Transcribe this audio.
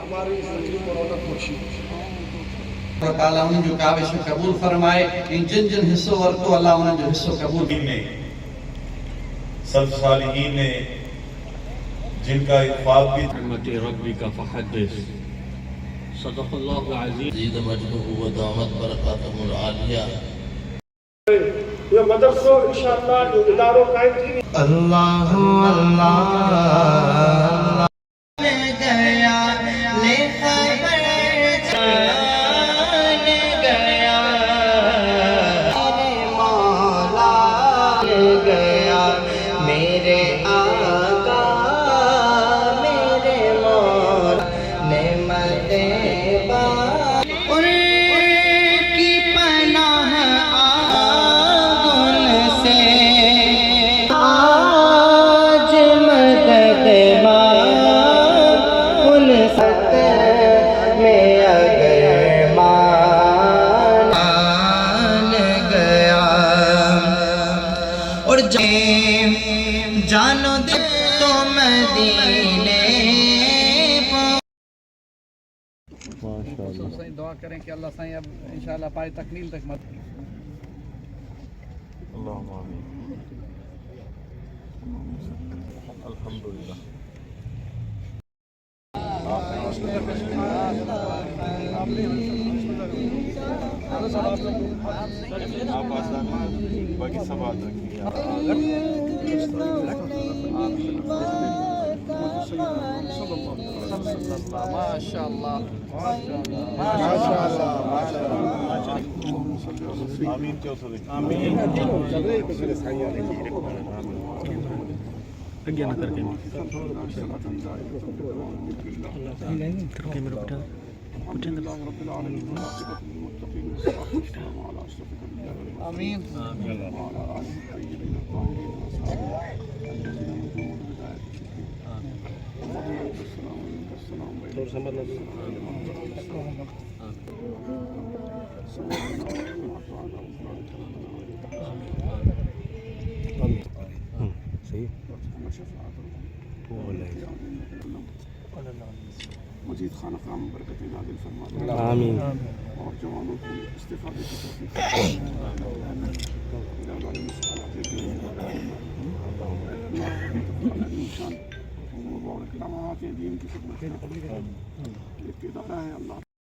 ہماری زندگی کو رونق بخشی. اللہ تعالیٰ ان جو کاوش قبول فرمائے. ان جن جن حصوں ورتو اللہ ان جو حصوں قبول نے سلف صالحین نے جن کا اخفاق بھی رحمت ربک فحدث. صدق اللہ العظیم. زید مجدہ و دامت برکاتہ العالیہ. یہ مدرسوں انشاءاللہ جو اداروں قائم تھی اللہ اللہ جانو دے تو مدینے. دعا کریں کہ اللہ سائیں اب انشاءاللہ پائے تکمیل تک مت. اللہم آمین. الحمدللہ. آپ آسان باقی سب بات رکھیے. ماشاء اللہ. آمین. کیا سر آمین. اگیا نہ کر کے کیمرہ بٹا آمین. مزید خانہ کام برکت نازل فرما. آمین. اور جوانوں کی استفادے کی توفیق. مبارک علامات دین کی خدمت. ایک ادارہ ہے اللہ